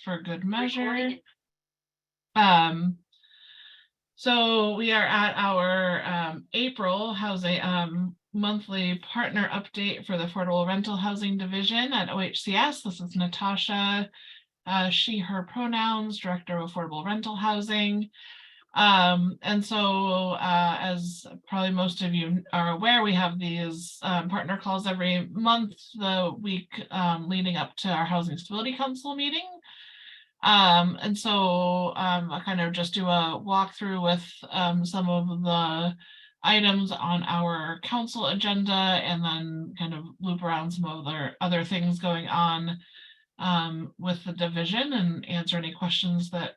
for good measure. So we are at our April housing monthly partner update for the Affordable Rental Housing Division at OHCS. This is Natasha, she, her pronouns, Director of Affordable Rental Housing. And so as probably most of you are aware, we have these partner calls every month, the week leading up to our Housing Stability Council meeting. And so I kind of just do a walkthrough with some of the items on our council agenda, and then kind of loop around some of other things going on with the division and answer any questions that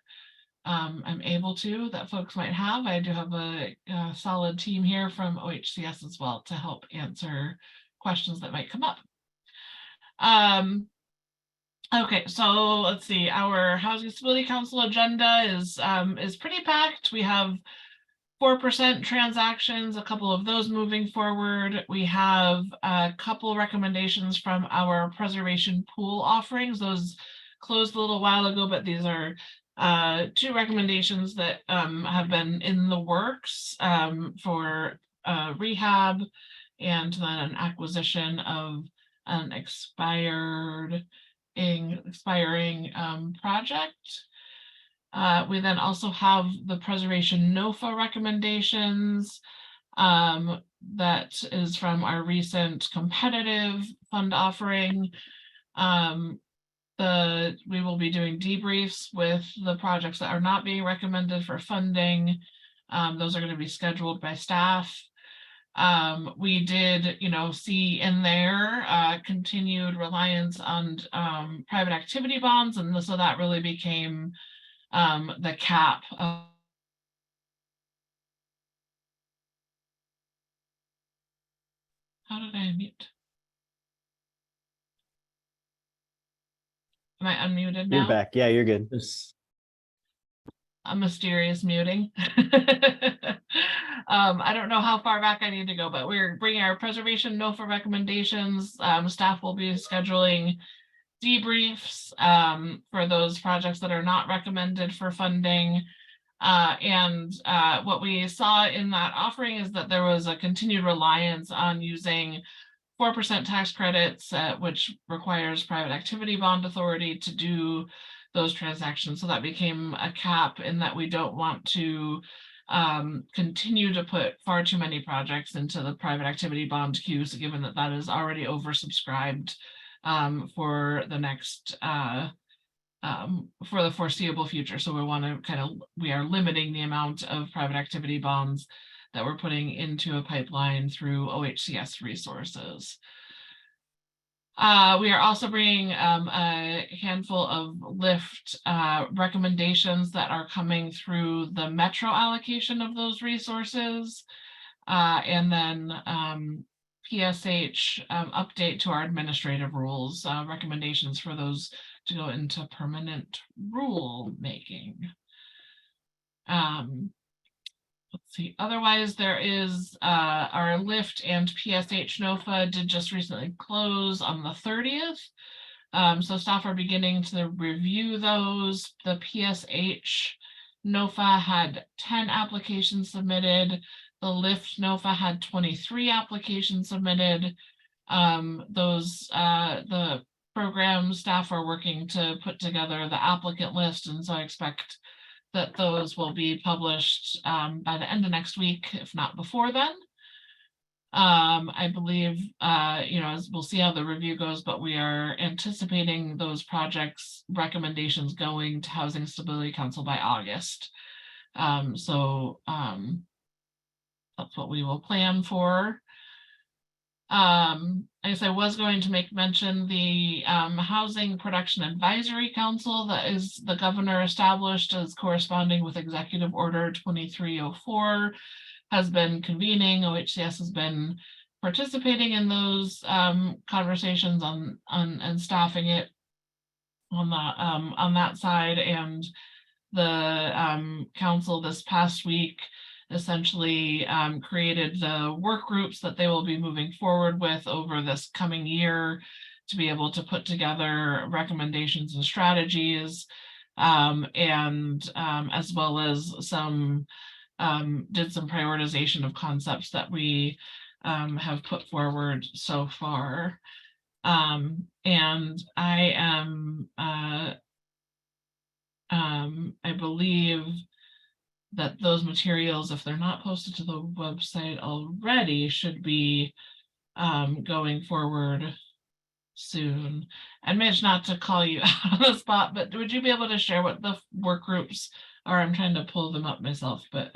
I'm able to that folks might have. I do have a solid team here from OHCS as well to help answer questions that might come up. Okay, so let's see, our Housing Stability Council agenda is pretty packed. We have 4% transactions, a couple of those moving forward. We have a couple recommendations from our preservation pool offerings. Those closed a little while ago, but these are 2 recommendations that have been in the works for rehab, and then an acquisition of an expiring project. We then also have the preservation NOFA recommendations. That is from our recent competitive fund offering. We will be doing debriefs with the projects that are not being recommended for funding. Those are going to be scheduled by staff. We did, see in there continued reliance on private activity bonds, and so that really became the cap. How did I mute? Am I unmuted now? You're back. Yeah, you're good. A mysterious muting. I don't know how far back I need to go, but we're bringing our preservation NOFA recommendations. Staff will be scheduling debriefs for those projects that are not recommended for funding. And what we saw in that offering is that there was a continued reliance on using 4% tax credits, which requires private activity bond authority to do those transactions. So that became a cap, in that we don't want to continue to put far too many projects into the private activity bond queue, so given that that is already oversubscribed for the next for the foreseeable future. So we are limiting the amount of private activity bonds that we're putting into a pipeline through OHCS resources. We are also bringing a handful of LIFT recommendations that are coming through the Metro allocation of those resources, and then PSH update to our administrative rules, recommendations for those to go into permanent rule making. Let's see, otherwise there is our LIFT and PSH NOFA did just recently close on the 30th. So staff are beginning to review those. The PSH NOFA had 10 applications submitted. The LIFT NOFA had 23 applications submitted. The program staff are working to put together the applicant list, and so I expect that those will be published by the end of next week, if not before then. I believe, as we'll see how the review goes, but we are anticipating those projects recommendations going to Housing Stability Council by August. So that's what we will plan for. I guess I was going to make mention the Housing Production Advisory Council that is the governor established as corresponding with Executive Order 2304 has been convening. OHCS has been participating in those conversations and staffing it on that side, and the council this past week essentially created the work groups that they will be moving forward with over this coming year to be able to put together recommendations and strategies, and as well as some did some prioritization of concepts that we have put forward so far. And I am, I believe that those materials, if they're not posted to the website already, should be going forward soon. And Mitch, not to call you out on the spot, but would you be able to share what the work groups are? I'm trying to pull them up myself, but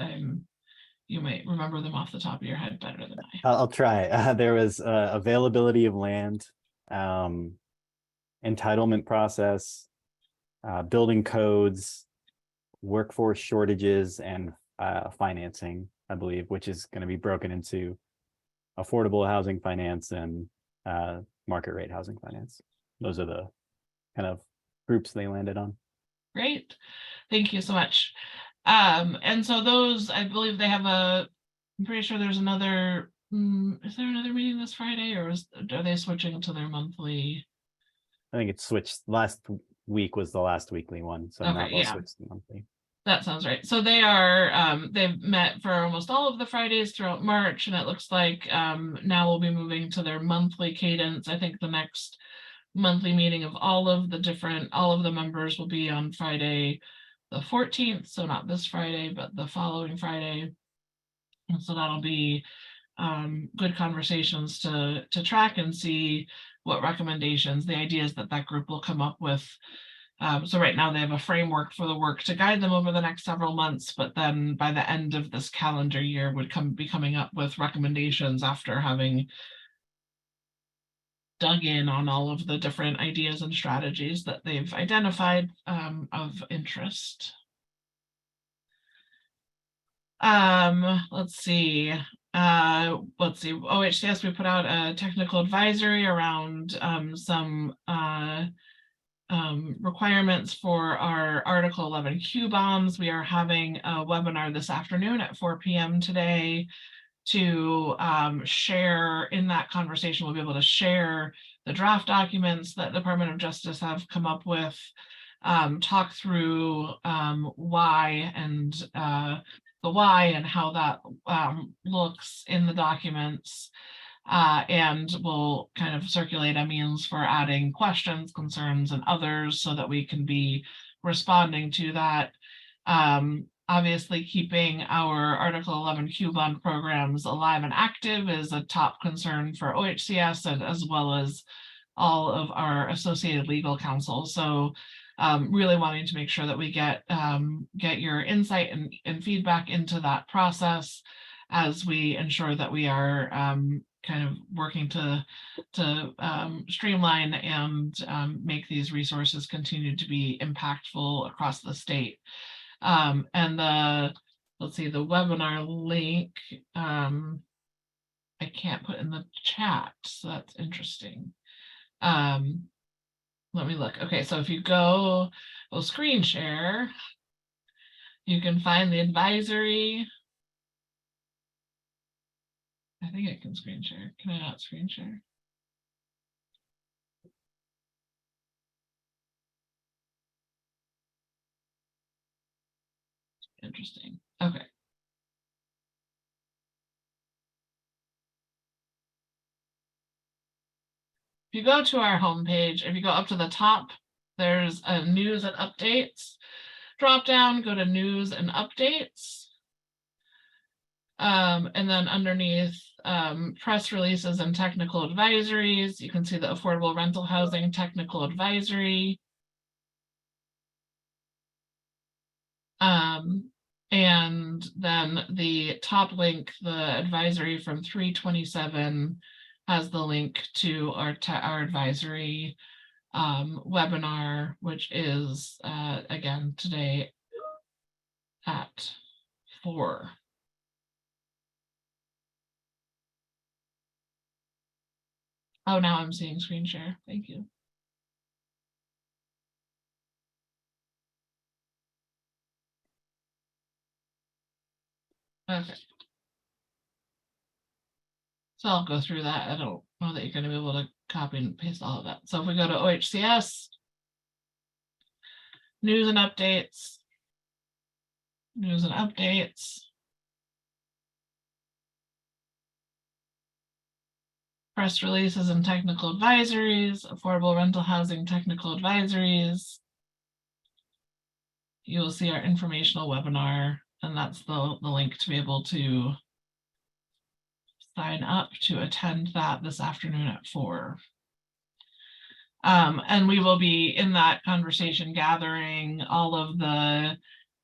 you might remember them off the top of your head better than I. I'll try. There was availability of land, entitlement process, building codes, workforce shortages, and financing, I believe, which is going to be broken into affordable housing finance and market rate housing finance. Those are the kind of groups they landed on. Great. Thank you so much. And so those, I believe they have I'm pretty sure there's another, is there another meeting this Friday, or are they switching to their monthly? I think it's switched. Last week was the last weekly one, so now they'll switch to monthly. That sounds right. So they are, they've met for almost all of the Fridays throughout March, and it looks like now we'll be moving to their monthly cadence. I think the next monthly meeting of all of the members will be on Friday the 14th. So not this Friday, but the following Friday. And so that'll be good conversations to track and see what recommendations, the ideas that group will come up with. So right now they have a framework for the work to guide them over the next several months, but then by the end of this calendar year would be coming up with recommendations after having dug in on all of the different ideas and strategies that they've identified of interest. Let's see. OHCS, we put out a technical advisory around some requirements for our Article 11 Q bonds. We are having a webinar this afternoon at 4 p.m. today to share. In that conversation, we'll be able to share the draft documents that Department of Justice have come up with, talk through why and the why and how that looks in the documents. And we'll kind of circulate a means for adding questions, concerns, and others so that we can be responding to that. Obviously, keeping our Article 11 Q bond programs alive and active is a top concern for OHCS, and as well as all of our associated legal counsel. So really wanting to make sure that we get your insight and feedback into that process as we ensure that we are kind of working to streamline and make these resources continue to be impactful across the state. And let's see, the webinar link, I can't put in the chat, so that's interesting. Let me look. Okay, so if you go, we'll screen share, you can find the advisory. I think I can screen share. Can I not screen share? Interesting. Okay. If you go to our homepage, if you go up to the top, there's a news and updates drop down, go to news and updates. And then underneath press releases and technical advisories, you can see the affordable rental housing technical advisory. And then the top link, the advisory from 3/27, has the link to our advisory webinar, which is again today at 4. Oh, now I'm seeing screen share. Thank you. Okay. So I'll go through that. I don't know that you're going to be able to copy and paste all of that. So if we go to OHCS, news and updates, press releases and technical advisories, affordable rental housing technical advisories. You will see our informational webinar, and that's the link to be able to sign up to attend that this afternoon at 4. And we will be in that conversation gathering all of the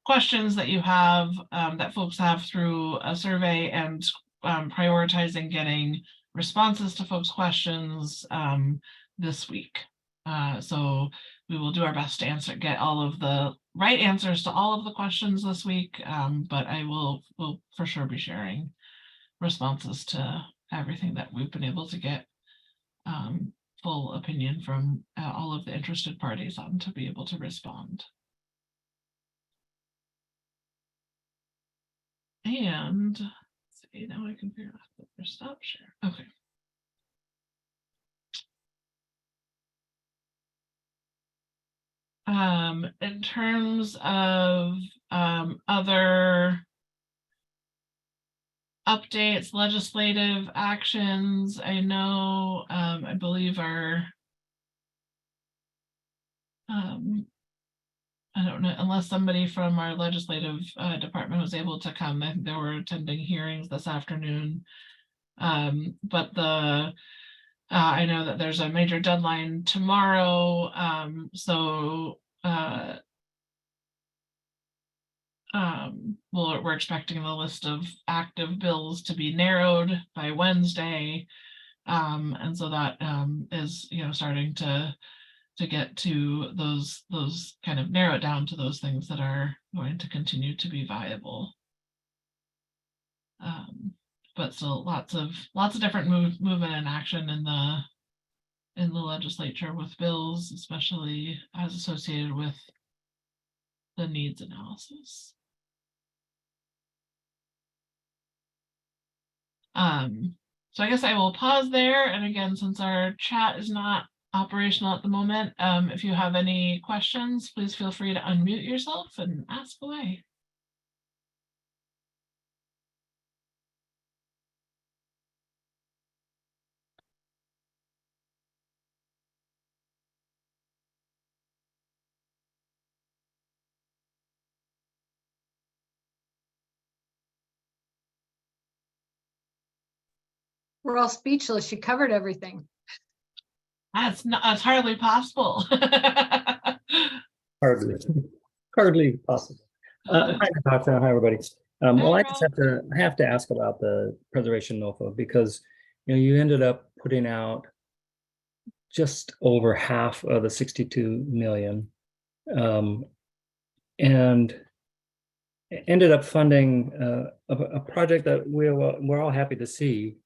questions that you have, that folks have through a survey, and prioritizing getting responses to folks' questions this week. So we will do our best to get all of the right answers to all of the questions this week, but I will for sure be sharing responses to everything that we've been able to get full opinion from all of the interested parties on to be able to respond. And let's see, now I can figure out the stop share. Okay. In terms of other updates, legislative actions, I know, I believe our, I don't know, unless somebody from our legislative department was able to come. I think they were attending hearings this afternoon. But I know that there's a major deadline tomorrow. So we're expecting the list of active bills to be narrowed by Wednesday. And so that is, starting to get to those kind of narrow it down to those things that are going to continue to be viable. But still lots of different movement and action in the legislature with bills, especially as associated with the needs analysis. So I guess I will pause there. And again, since our chat is not operational at the moment, if you have any questions, please feel free to unmute yourself and ask away. We're all speechless. You covered everything. That's hardly possible. Hardly possible. Hi, Natasha. Hi, everybody. Well, I just have to ask about the preservation NOFA, because you ended up putting out just over half of the 62 million, and ended up funding a project that we're all happy to see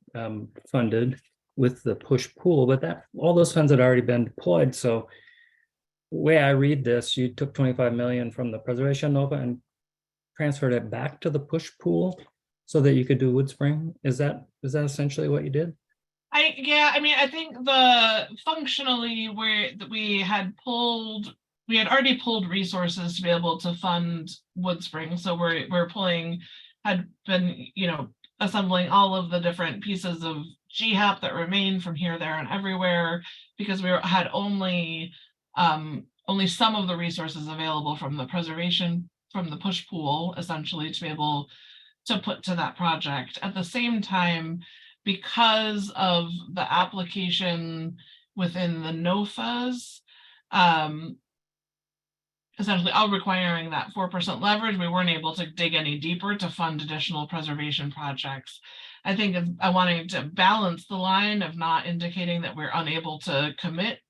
funded with the push-pull, but that all those funds had already been deployed. So the way I read this, you took 25 million from the preservation NOFA and transferred it back to the push-pull so that you could do Woodspring. Is that essentially what you did? I think functionally we had already pulled resources to be able to fund Woodspring. So had been assembling all of the different pieces of GHAP that remain from here, there, and everywhere, because we had only some of the resources available from the preservation, from the push-pull, essentially, to be able to put to that project. At the same time, because of the application within the NOFAs, essentially all requiring that 4% leverage, we weren't able to dig any deeper to fund additional preservation projects. I think I wanted to balance the line of not indicating that we're unable to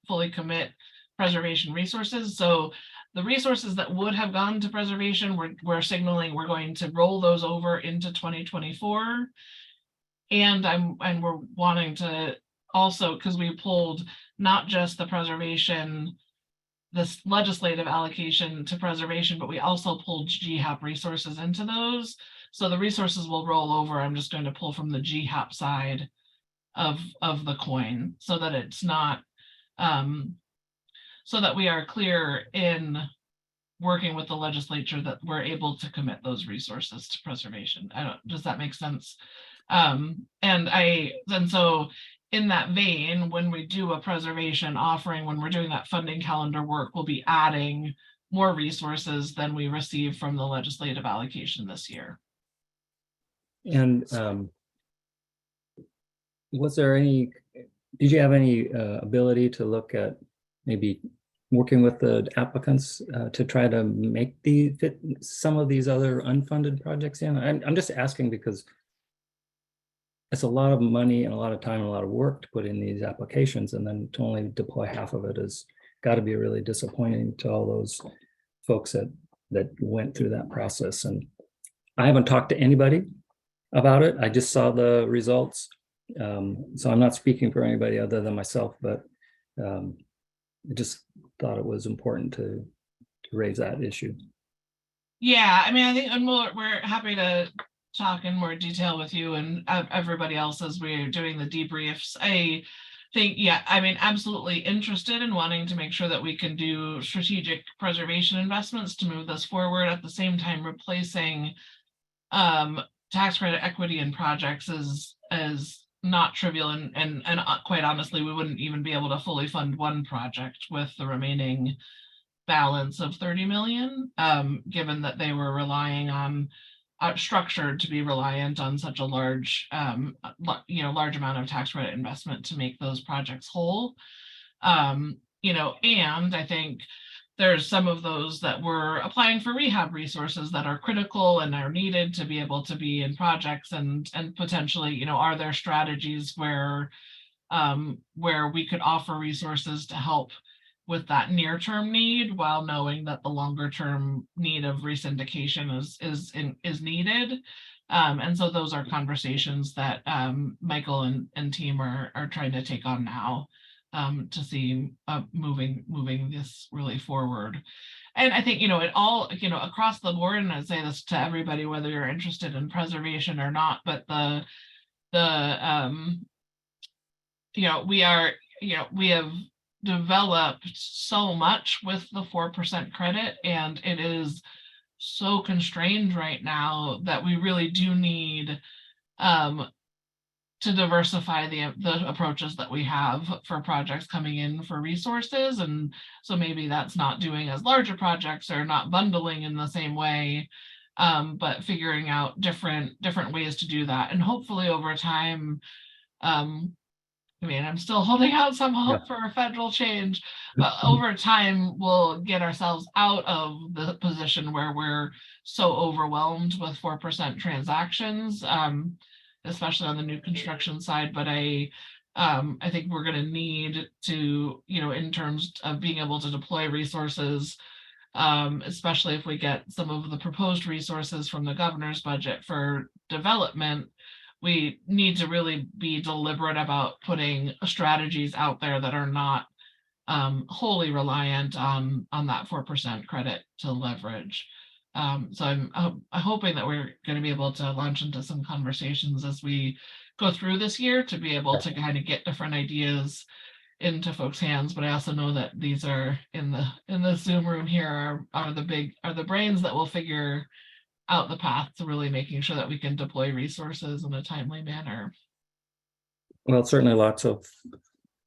fully commit preservation resources. So the resources that would have gone to preservation, we're signaling we're going to roll those over into 2024. And we're wanting to also, because we pulled not just the preservation, this legislative allocation to preservation, but we also pulled GHAP resources into those. So the resources will roll over. I'm just going to pull from the GHAP side of the coin, so that it's not, so that we are clear in working with the legislature that we're able to commit those resources to preservation. Does that make sense? And so in that vein, when we do a preservation offering, when we're doing that funding calendar work, we'll be adding more resources than we receive from the legislative allocation this year. And was there any, did you have any ability to look at maybe working with the applicants to try to make fit some of these other unfunded projects in? I'm just asking because it's a lot of money and a lot of time and a lot of work to put in these applications, and then to only deploy half of it has got to be really disappointing to all those folks that went through that process. And I haven't talked to anybody about it. I just saw the results. So I'm not speaking for anybody other than myself, but I just thought it was important to raise that issue. Yeah, I mean, I think, and we're happy to talk in more detail with you and everybody else as we're doing the debriefs. I think, yeah, I mean, absolutely interested in wanting to make sure that we can do strategic preservation investments to move this forward. At the same time, replacing tax credit equity in projects is not trivial, and quite honestly, we wouldn't even be able to fully fund one project with the remaining balance of 30 million, given that they were relying on structured to be reliant on such a large large amount of tax credit investment to make those projects whole. And I think there's some of those that we're applying for rehab resources that are critical and are needed to be able to be in projects, and potentially, are there strategies where we could offer resources to help with that near-term need, while knowing that the longer-term need of resyndication is needed. And so those are conversations that Michael and team are trying to take on now, to see moving this really forward. And I think, it all, across the board, and I say this to everybody, whether you're interested in preservation or not, but we have developed so much with the 4% credit, and it is so constrained right now that we really do need to diversify the approaches that we have for projects coming in for resources. And so maybe that's not doing as larger projects or not bundling in the same way, but figuring out different ways to do that. And hopefully over time, I'm still holding out some hope for a federal change, but over time, we'll get ourselves out of the position where we're so overwhelmed with 4% transactions, especially on the new construction side. But I think we're going to need to, in terms of being able to deploy resources, especially if we get some of the proposed resources from the governor's budget for development, we need to really be deliberate about putting strategies out there that are not wholly reliant on that 4% credit to leverage. So I'm hoping that we're going to be able to launch into some conversations as we go through this year to be able to kind of get different ideas into folks' hands. But I also know that these are in the Zoom room here are the brains that will figure out the path to really making sure that we can deploy resources in a timely manner. Well, certainly lots of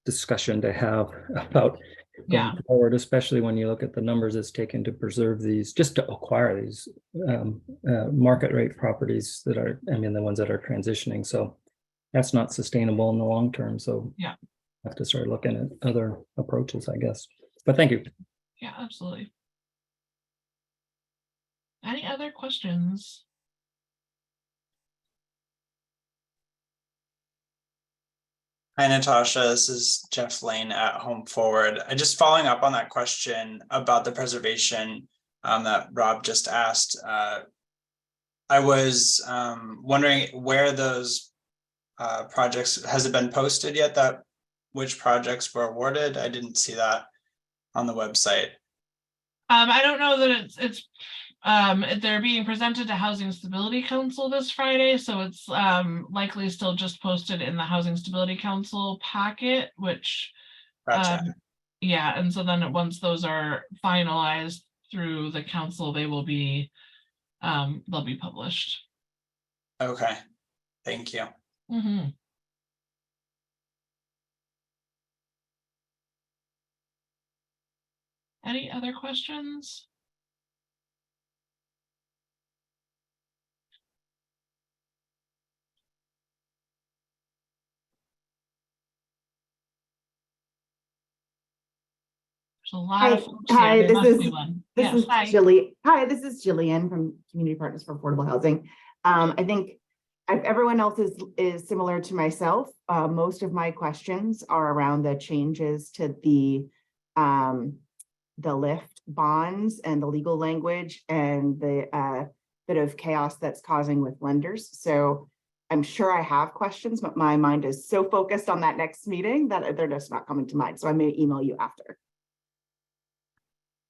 discussion to have about going forward, especially when you look at the numbers it's taken to preserve these, just to acquire these market rate properties that are, the ones that are transitioning. So that's not sustainable in the long term. So have to start looking at other approaches, I guess. But thank you. Yeah, absolutely. Any other questions? Hi, Natasha. This is Jeff Lane at Home Forward. I just following up on that question about the preservation that Rob just asked. I was wondering where those projects, has it been posted yet, that which projects were awarded? I didn't see that on the website. I don't know that it's they're being presented to Housing Stability Council this Friday, so it's likely still just posted in the Housing Stability Council packet, which Gotcha. yeah, and so then once those are finalized through the council, they'll be published. Okay, thank you. Mhm. Any other questions? There's a lot of folks Hi, here. There this must be is one. this Yes, is hi. Hi, this is Jillian from Community Partners for Affordable Housing. I think everyone else is similar to myself. Most of my questions are around the changes to the lift bonds and the legal language and the bit of chaos that's causing with lenders. So I'm sure I have questions, but my mind is so focused on that next meeting that they're just not coming to mind. So I may email you after.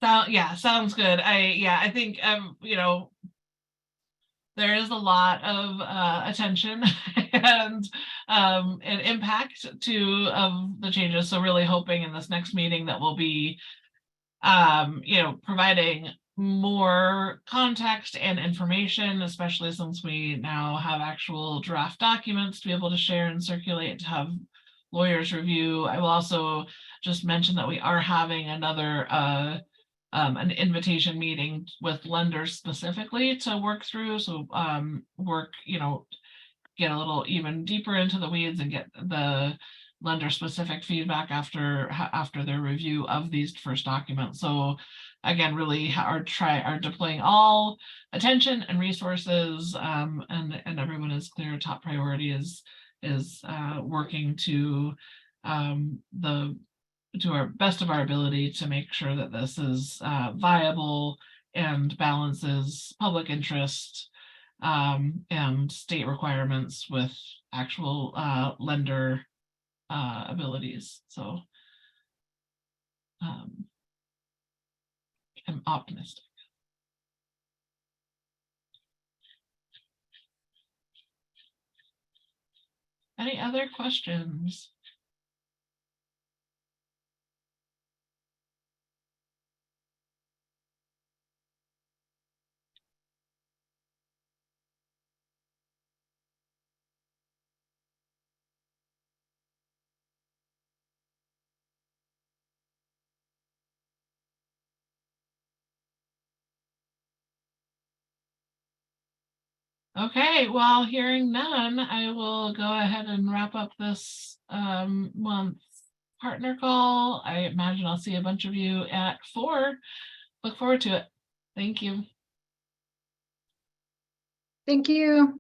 So yeah, sounds good. I think you know, there is a lot of attention and impact to of the changes. So really hoping in this next meeting that we'll be you know, providing more context and information, especially since we now have actual draft documents to be able to share and circulate, to have lawyers review. I will also just mention that we are having another an invitation meeting with lenders specifically to work through. So work, you know, get a little even deeper into the weeds and get the lender specific feedback after their review of these first documents. So again, really are deploying all attention and resources, and everyone is clear. Top priority is working to to our best of our ability to make sure that this is viable and balances public interest and state requirements with actual lender abilities. So I'm optimistic. Any other questions? Okay, well, hearing none, I will go ahead and wrap up this month's partner call. I imagine I'll see a bunch of you at 4. Look forward to it. Thank you. Thank you.